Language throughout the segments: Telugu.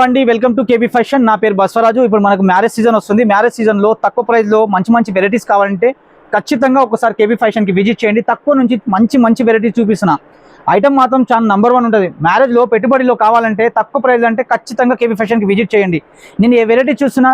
అండి వెల్కమ్ టు కేబీ ఫ్యాషన్. నా పేరు బస్వరాజు. ఇప్పుడు మనకు మ్యారేజ్ సీజన్ వస్తుంది. మ్యారేజ్ సీజన్లో తక్కువ ప్రైస్లో మంచి వెరైటీస్ కావాలంటే ఖచ్చితంగా ఒకసారి కేబీ ఫ్యాషన్కి విజిట్ చేయండి. తక్కువ నుంచి మంచి వెరైటీస్ చూపిస్తున్నా. ఐటమ్ మాత్రం చాలా నంబర్ 1 ఉంటుంది. మ్యారేజ్లో పెట్టుబడిలో కావాలంటే తక్కువ ప్రైస్ అంటే ఖచ్చితంగా కేబీ ఫ్యాషన్కి విజిట్ చేయండి. నేను ఏ వెరైటీ చూసినా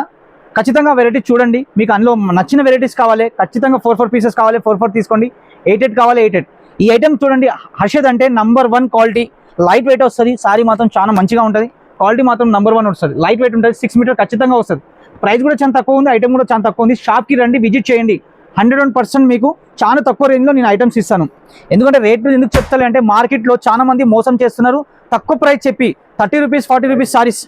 ఖచ్చితంగా వెరైటీ చూడండి. మీకు అందులో నచ్చిన వెరైటీస్ కావాలి ఖచ్చితంగా 4 పీసెస్ కావాలి 4 తీసుకోండి. 8 కావాలి 8. ఈ ఐటమ్ చూడండి. హర్షద్ అంటే నంబర్ 1 క్వాలిటీ, లైట్ వెయిట్ వస్తుంది. సారీ మాత్రం చాలా మంచిగా ఉంటుంది. క్వాలిటీ మాత్రం నంబర్ 1 వస్తుంది. లైట్ వెయిట్ ఉంటుంది. 6 మీటర్ ఖచ్చితంగా వస్తుంది. ప్రైస్ కూడా చాలా తక్కువ ఉంది. ఐటమ్ కూడా చాలా తక్కువ ఉంది. షాప్కి రండి, విజిట్ చేయండి. 101% మీకు చాలా తక్కువ రేంజ్లో నేను ఐటమ్స్ ఇస్తాను. ఎందుకంటే రేట్లు ఎందుకు చెప్తాను అంటే మార్కెట్లో చాలా మంది మోసం చేస్తున్నారు. తక్కువ ప్రైస్ చెప్పి 30 rupees 40 rupees saris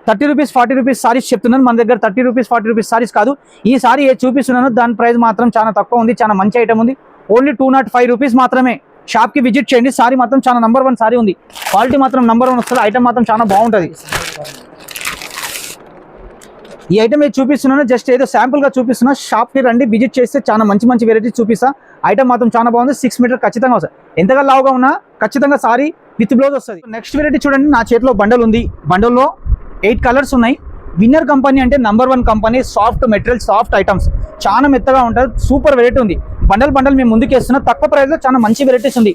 30 rupees 40 rupees saris చెప్తున్నాను. మన దగ్గర 30 రూపీస్ 40 రూపీస్ సారీస్ కాదు. ఈ సారీ ఏ చూపిస్తున్నాను దాని ప్రైస్ మాత్రం చాలా తక్కువ ఉంది. చాలా మంచి ఐటమ్ ఉంది. ఓన్లీ 205 రూపీస్ మాత్రమే. షాప్కి విజిట్ చేయండి. సారీ మాత్రం చాలా నంబర్ 1 సారీ ఉంది. క్వాలిటీ మాత్రం నంబర్ 1 వస్తుంది. ఐటమ్ మాత్రం చాలా బాగుంటుంది. ఈ ఐటమ్ ఏది చూపిస్తున్నాను జస్ట్ ఏదో శాంపుల్గా చూపిస్తున్నా. షాప్కి రండి, విజిట్ చేస్తే చాలా మంచి వెరైటీస్ చూపిస్తా. ఐటమ్ మాత్రం చాలా బాగుంది. 6 మీటర్ ఖచ్చితంగా వస్తుంది. ఎంతగా లావుగా ఉన్నా ఖచ్చితంగా సారీ విత్ బ్లౌజ్ వస్తుంది. నెక్స్ట్ వెరైటీ చూడండి. నా చేతిలో బండల్ ఉంది. బండల్లో 8 కలర్స్ ఉన్నాయి. విన్నర్ కంపెనీ అంటే number 1 company. Soft material, soft items చాలా మెత్తగా ఉంటుంది. సూపర్ వెరైటీ ఉంది. బండల్ మేము ముందుకు వేస్తున్నా. తక్కువ ప్రైస్లో చాలా మంచి వెరైటీస్ ఉంది.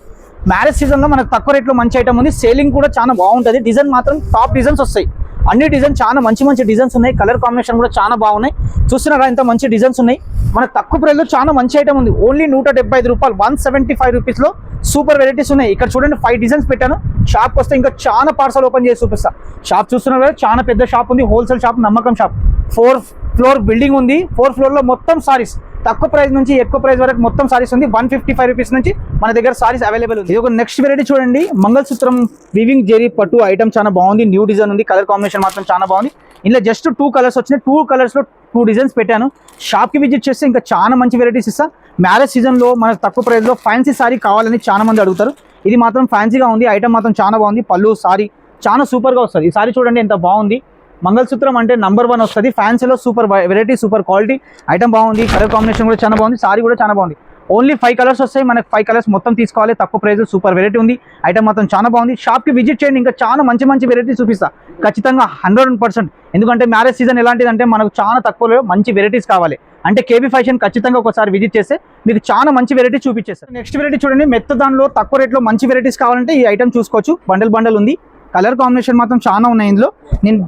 మ్యారేజ్ సీజన్లో మనకు తక్కువ రేట్లో మంచి ఐటమ్ ఉంది. సేలింగ్ కూడా చాలా బాగుంటుంది. డిజైన్ మాత్రం టాప్ డిజైన్స్ వస్తాయి. అన్ని డిజైన్ చాలా మంచి డిజైన్స్ ఉన్నాయి. కలర్ కాంబినేషన్ కూడా చాలా బాగున్నాయి. చూస్తున్నారా ఇంత మంచి డిజైన్స్ ఉన్నాయి. మనకు తక్కువ ప్రైస్లో చాలా మంచి ఐటమ్ ఉంది. ఓన్లీ 175 రూపాయలు 175 రూపీస్లో సూపర్ వెరైటీస్ ఉన్నాయి. ఇక్కడ చూడండి 5 డిజైన్స్ పెట్టాను. షాప్కి వస్తే ఇంకా చాలా పార్సల్ ఓపెన్ చేసి చూపిస్తా. షాప్ చూస్తున్నారు కదా, చాలా పెద్ద షాప్ ఉంది. హోల్సేల్ షాప్, నమ్మకం షాప్. 4 ఫ్లోర్ బిల్డింగ్ ఉంది. 4 ఫ్లోర్లో మొత్తం సారీస్ తక్కువ ప్రైస్ నుంచి ఎక్కువ ప్రైస్ వరకు మొత్తం సారీస్ ఉంది. 155 రూపీస్ నుంచి మన దగ్గర సారీస్ అవైలబుల్ ఉంది. ఇది ఒక నెక్స్ట్ వెరైటీ చూడండి. మంగళసూత్రం వీవింగ్ జెరీ పట్టు ఐటమ్ చాలా బాగుంది. న్యూ డిజైన్ ఉంది. కలర్ కాంబినేషన్ మాత్రం చాలా బాగుంది. ఇందులో జస్ట్ 2 కలర్స్ వచ్చినాయి. 2 కలర్స్లో 2 డిజైన్స్ పెట్టాను. షాప్కి విజిట్ చేస్తే ఇంకా చాలా మంచి వెరైటీస్ ఇస్తా. మ్యారేజ్ సీజన్లో మనకు తక్కువ ప్రైస్లో ఫ్యాన్సీ సారీ కావాలని చాలా మంది అడుగుతారు. ఇది మాత్రం ఫ్యాన్సీగా ఉంది. ఐటమ్ మాత్రం చాలా బాగుంది. పళ్ళు సారీ చాలా సూపర్గా వస్తుంది. ఈ సారీ చూడండి ఎంత బాగుంది. మంగళసూత్రం అంటే నంబర్ 1 వస్తుంది. ఫ్యాన్సీలో super variety, super quality item బాగుంది. కలర్ కాంబినేషన్ కూడా చాలా బాగుంది. సారీ కూడా చాలా బాగుంది. ఓన్లీ 5 కలర్స్ వస్తాయి. మనకు 5 కలర్స్ మొత్తం తీసుకోవాలి. తక్కువ ప్రైస్, సూపర్ వెరైటీ ఉంది. ఐటమ్ మాత్రం చాలా బాగుంది. షాప్కి విజిట్ చేయండి. ఇంకా చాలా మంచి వెరైటీ చూపిస్తా ఖచ్చితంగా 100%. ఎందుకంటే మ్యారేజ్ సీజన్ ఎలాంటిదంటే మనకు చాలా తక్కువలో మంచి వెరైటీస్ కావాలి అంటే కేబీ ఫ్యాషన్ ఖచ్చితంగా ఒకసారి విజిట్ చేస్తే మీకు చాలా మంచి వెరైటీ చూపించేస్తారు. నెక్స్ట్ వెరైటీ చూడండి. మెత్త దానిలో తక్కువ రేట్లో మంచి వెరైటీస్ కావాలంటే ఈ ఐటమ్ చూసుకోవచ్చు. బండల్ ఉంది. కలర్ కాంబినేషన్ మాత్రం చాలా ఉన్నాయి. ఇందులో నేను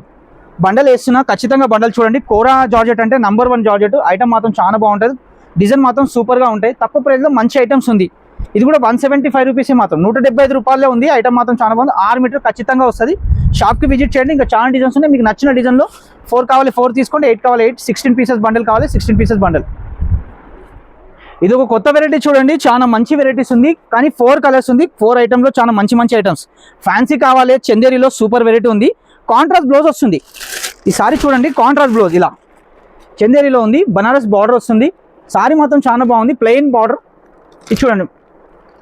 బండల్ వేస్తున్నా. ఖచ్చితంగా బండల్ చూడండి. కోరా జార్జెట్ అంటే నంబర్ 1 జార్జెట్. ఐటమ్ మాత్రం చాలా బాగుంటుంది. డిజైన్ మాత్రం సూపర్గా ఉంటాయి. తక్కువ ప్రైస్లో మంచి ఐటమ్స్ ఉంది. ఇది కూడా 175 రూపీసే మాత్రం 175 రూపాయలే ఉంది. ఐటమ్ మాత్రం చాలా బాగుంది. 6 మీటర్ ఖచ్చితంగా వస్తుంది. షాప్కి విజిట్ చేయండి. ఇంకా చాలా డిజైన్స్ ఉన్నాయి. మీకు నచ్చిన డిజైన్లో 4 కావాలి 4 తీసుకోండి. 8 కావాలి 8. 16 పీసెస్ బండల్ కావాలి 16 పీసెస్ బండల్. ఇది ఒక కొత్త వెరైటీ చూడండి. చాలా మంచి వెరైటీస్ ఉంది. కానీ 4 కలర్స్ ఉంది. 4 ఐటమ్లో చాలా మంచి ఐటమ్స్. ఫ్యాన్సీ కావాలి చందేరిలో సూపర్ వెరైటీ ఉంది. కాంట్రాస్ట్ బ్లౌజ్ వస్తుంది. ఈ సారీ చూడండి. కాంట్రాస్ట్ బ్లౌజ్ ఇలా చందేరిలో ఉంది. బనారస్ బార్డర్ వస్తుంది. సారీ మాత్రం చాలా బాగుంది. Plain border. ఇది చూడండి.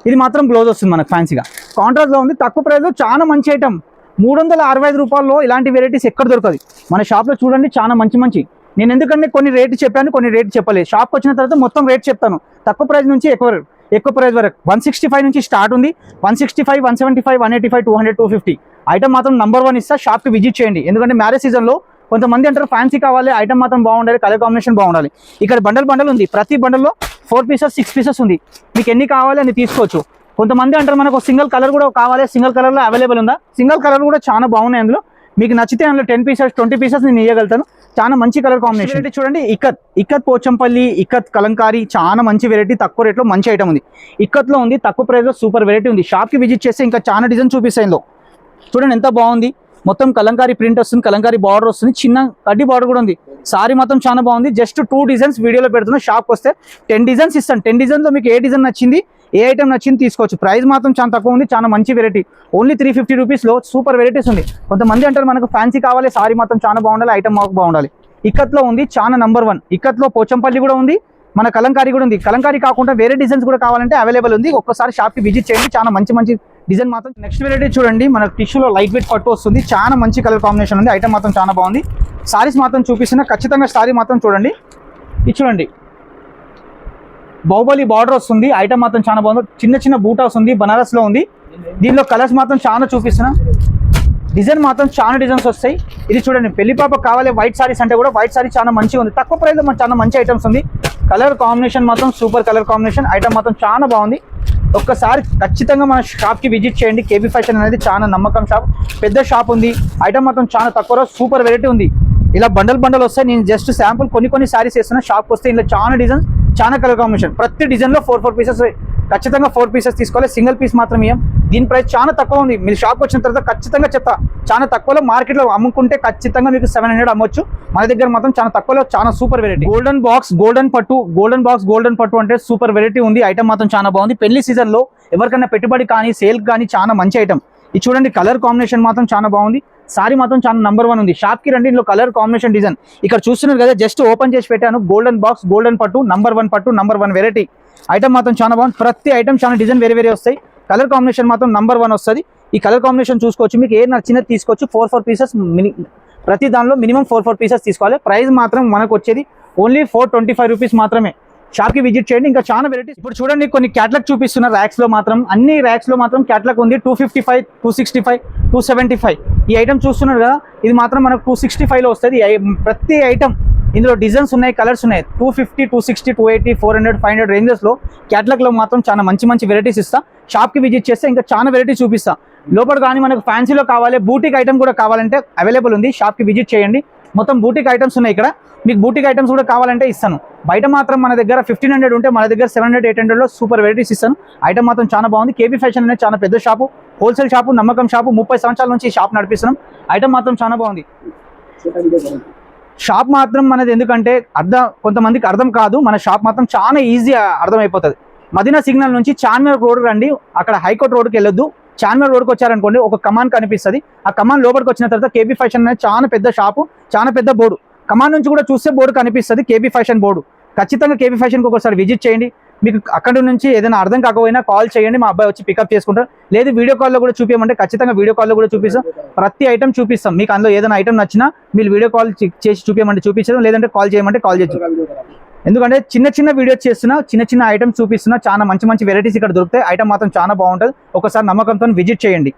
ఇది మాత్రం బ్లౌజ్ వస్తుంది మనకు ఫ్యాన్సీగా. కాంట్రాస్ట్లో ఉంది. తక్కువ ప్రైస్లో చాలా మంచి ఐటమ్. 365 రూపాయల్లో ఇలాంటి వెరైటీస్ ఎక్కడ దొరకదు. మన షాప్లో చూడండి చాలా మంచి. నేను ఎందుకంటే కొన్ని రేటు చెప్పాను, కొన్ని రేటు చెప్పలేదు. షాప్కి వచ్చిన తర్వాత మొత్తం రేట్ చెప్తాను. తక్కువ ప్రైస్ నుంచి ఎక్కువ ప్రైస్ వరకు 165 నుంచి స్టార్ట్ ఉంది. 165, 175, 185, 200, 250 ఐటమ్ మాత్రం నంబర్ 1 ఇస్తా. షాప్కి విజిట్ చేయండి. ఎందుకంటే మ్యారేజ్ సీజన్లో కొంతమంది అంటారు ఫ్యాన్సీ కావాలి, ఐటమ్ మాత్రం బాగుండాలి, కలర్ కాంబినేషన్ బాగుండాలి. ఇక్కడ బండల్ ఉంది. ప్రతి బండల్లో 4 పీసెస్ 6 పీసెస్ ఉంది. మీకు ఎన్ని కావాలి అని తీసుకోవచ్చు. కొంతమంది అంటారు మనకు సింగిల్ కలర్ కూడా కావాలి. సింగిల్ కలర్లో అవైలబుల్ ఉందా? సింగిల్ కలర్ కూడా చాలా బాగున్నాయి. అందులో మీకు నచ్చితే అందులో 10 పీసెస్ 20 పీసెస్ నేను ఇవ్వగలుగుతాను. చాలా మంచి కలర్ కాంబినేషన్. చూడండి. ఇక్కత్ పోచంపల్లి, ఇక్కత్ కలంకారీ చాలా మంచి వెరైటీ. తక్కువ రేట్లో మంచి ఐటమ్ ఉంది. ఇక్కత్లో ఉంది. తక్కువ ప్రైస్లో సూపర్ వెరైటీ ఉంది. షాప్కి విజిట్ చేస్తే ఇంకా చాలా డిజైన్ చూపిస్తాయి. ఇందులో చూడండి ఎంత బాగుంది. మొత్తం కలంకారీ ప్రింట్ వస్తుంది. కలంకారీ బార్డర్ వస్తుంది. చిన్న కడ్డీ బార్డర్ కూడా ఉంది. సారీ మాత్రం చాలా బాగుంది. జస్ట్ 2 డిజైన్స్ వీడియోలో పెడుతున్నా. షాప్కి వస్తే 10 డిజైన్స్ ఇస్తాను. 10 డిజైన్లో మీకు ఏ డిజైన్ నచ్చింది, ఏ ఐటమ్ నచ్చింది తీసుకోవచ్చు. ప్రైస్ మాత్రం చాలా తక్కువ ఉంది. చాలా మంచి వెరైటీ. ఓన్లీ 350 రూపీస్లో సూపర్ వెరైటీస్ ఉంది. కొంతమంది అంటారు మనకు ఫ్యాన్సీ కావాలి, సారీ మాత్రం చాలా బాగుండాలి, ఐటమ్ మాకు బాగుండాలి. ఇక్కత్లో ఉంది. చాలా నంబర్ 1. ఇక్కత్లో పోచంపల్లి కూడా ఉంది. మన కలంకారీ కూడా ఉంది. కలంకారీ కాకుండా వేరే డిజైన్స్ కూడా కావాలంటే అవైలబుల్ ఉంది. ఒక్కసారి షాప్కి విజిట్ చేయండి. చాలా మంచి డిజైన్ మాత్రం. నెక్స్ట్ వెరైటీ చూడండి. మనకు టిష్యూలో లైట్ వెయిట్ పట్టు వస్తుంది. చాలా మంచి కలర్ కాంబినేషన్ ఉంది. ఐటమ్ మాత్రం చాలా బాగుంది. సారీస్ మాత్రం చూపిస్తున్నా. ఖచ్చితంగా సారీ మాత్రం చూడండి. ఇది చూడండి. బాహుబలి బార్డర్ వస్తుంది. ఐటమ్ మాత్రం చాలా బాగుంది. చిన్న బూటా వస్తుంది. బనారస్లో ఉంది. దీనిలో కలర్స్ మాత్రం చాలా చూపిస్తున్నా. డిజైన్ మాత్రం చాలా డిజైన్స్ వస్తాయి. ఇది చూడండి, పెళ్లి పాప కావాలి వైట్ సారీస్ అంటే కూడా వైట్ సారీ చాలా మంచిగా ఉంది. తక్కువ ప్రైస్లో మనకు చాలా మంచి ఐటమ్స్ ఉంది. కలర్ కాంబినేషన్ మాత్రం సూపర్ కలర్ కాంబినేషన్. ఐటమ్ మాత్రం చాలా బాగుంది. ఒక్కసారి ఖచ్చితంగా మన షాప్కి విజిట్ చేయండి. కేబీ ఫ్యాషన్ అనేది చాలా నమ్మకం షాప్, పెద్ద షాప్ ఉంది. ఐటమ్ మాత్రం చాలా తక్కువలో సూపర్ వెరైటీ ఉంది. ఇలా బండల్ వస్తాయి. నేను జస్ట్ శాంపుల్ కొన్ని సారీస్ వేస్తున్నా. షాప్కి వస్తే ఇందులో చాలా డిజైన్స్, చాలా కలర్ కాంబినేషన్. ప్రతి డిజైన్లో 4 పీసెస్, ఖచ్చితంగా 4 పీసెస్ తీసుకోవాలి. సింగిల్ పీస్ మాత్రం ఇవ్వం. దీని ప్రైస్ చాలా తక్కువ ఉంది. మీరు షాప్కి వచ్చిన తర్వాత ఖచ్చితంగా చెప్తా, చాలా తక్కువలో మార్కెట్లో అమ్ముకుంటే ఖచ్చితంగా మీకు 700 అమ్మొచ్చు. మన దగ్గర మాత్రం చాలా తక్కువలో చాలా super variety. Golden box golden పట్టు అంటే సూపర్ వెరైటీ ఉంది. ఐటమ్ మాత్రం చాలా బాగుంది. పెళ్లి సీజన్లో ఎవరికైనా పెట్టుబడి కానీ సేల్ కానీ చాలా మంచి ఐటమ్. ఇది చూడండి, కలర్ కాంబినేషన్ మాత్రం చాలా బాగుంది. సారీ మాత్రం చాలా నంబర్ 1 ఉంది. షాప్కి రండి, ఇందులో కలర్ కాంబినేషన్ డిజైన్ ఇక్కడ చూస్తున్నారు కదా, జస్ట్ ఓపెన్ చేసి పెట్టాను. గోల్డెన్ బాక్స్ గోల్డెన్ పట్టు నంబర్ 1 వెరైటీ. ఐటమ్ మాత్రం చాలా బాగుంది. ప్రతి ఐటమ్ చాలా డిజైన్ వేరే వస్తాయి. కలర్ కాంబినేషన్ మాత్రం నంబర్ 1 వస్తుంది. ఈ కలర్ కాంబినేషన్ చూసుకోవచ్చు. మీకు ఏ నచ్చినది తీసుకోవచ్చు. 4 పీసెస్ ప్రతి దానిలో మినిమం 4 పీసెస్ తీసుకోవాలి. ప్రైస్ మాత్రం మనకు వచ్చేది ఓన్లీ 425 రూపీస్ మాత్రమే. షాప్కి విజిట్ చేయండి. ఇంకా చాలా వెరైటీస్. ఇప్పుడు చూడండి, కొన్ని క్యాటలాగ్ చూపిస్తున్న ర్యాక్స్లో మాత్రం, అన్ని ర్యాక్స్లో మాత్రం క్యాటలాగ్ ఉంది. 255, 265, 275 ఈ ఐటమ్ చూస్తున్నారు కదా, ఇది మాత్రం మనకు 265లో వస్తుంది. ప్రతి ఐటమ్ ఇందులో డిజైన్స్ ఉన్నాయి, కలర్స్ ఉన్నాయి. 250, 260, 280, 400, 500 రేంజెస్లో క్యాటలాగ్లో మాత్రం చాలా మంచి వెరైటీస్ ఇస్తా. షాప్కి విజిట్ చేస్తే ఇంకా చాలా వెరైటీస్ చూపిస్తా. లోపల కానీ మనకు ఫ్యాన్సీలో కావాలి, బూటిక్ ఐటమ్ కూడా కావాలంటే అవైలబుల్ ఉంది. షాప్కి విజిట్ చేయండి. మొత్తం బూటిక్ ఐటమ్స్ ఉన్నాయి ఇక్కడ. మీకు బూటిక్ ఐటమ్స్ కూడా కావాలంటే ఇస్తాను. బయట మాత్రం మన దగ్గర 1500 ఉంటే మన దగ్గర 700, 800లో సూపర్ వెరైటీస్ ఇస్తాను. ఐటమ్ మాత్రం చాలా బాగుంది. కేబీ ఫ్యాషన్ అనేది చాలా పెద్ద షాపు, హోల్సేల్ షాపు, నమ్మకం షాపు. 30 సంవత్సరాల నుంచి ఈ షాప్ నడిపిస్తున్నాం. ఐటమ్ మాత్రం చాలా బాగుంది. షాప్ మాత్రం మనది ఎందుకంటే కొంతమందికి అర్థం కాదు. మన షాప్ మాత్రం చాలా ఈజీ అర్థం అయిపోతుంది. మదీనా సిగ్నల్ నుంచి చార్మినార్ రోడ్ రండి. అక్కడ హైకోర్ట్ రోడ్కి వెళ్ళొద్దు. చార్మినార్ రోడ్కి వచ్చారనుకోండి, ఒక కమాన్ కనిపిస్తుంది. ఆ కమాన్ లోపలికి వచ్చిన తర్వాత కేబీ ఫ్యాషన్ అనేది చాలా పెద్ద షాపు, చాలా పెద్ద బోర్డు. కమాన్ నుంచి కూడా చూస్తే బోర్డు కనిపిస్తుంది, కేబీ ఫ్యాషన్ బోర్డు. ఖచ్చితంగా కేబీ ఫ్యాషన్కి ఒకసారి విజిట్ చేయండి. మీకు అక్కడ నుంచి ఏదైనా అర్థం కాకపోయినా కాల్ చేయండి, మా అబ్బాయి వచ్చి పికప్ చేసుకుంటారు. లేదు వీడియో కాల్లో కూడా చూపించమంటే ఖచ్చితంగా వీడియో కాల్లో కూడా చూపిస్తాం. ప్రతి ఐటమ్ చూపిస్తాం. మీకు అందులో ఏదైనా ఐటమ్ నచ్చినా మీరు వీడియో కాల్ చేసి చూపించమంటే చూపించడం, లేదంటే కాల్ చేయమంటే కాల్ చేయొచ్చు. ఎందుకంటే చిన్న వీడియోస్ చేస్తున్నా, చిన్న ఐటమ్స్ చూపిస్తున్నా. చాలా మంచి వెరైటీస్ ఇక్కడ దొరుకుతాయి. ఐటమ్ మాత్రం చాలా బాగుంటుంది. ఒకసారి నమ్మకంతో విజిట్ చేయండి.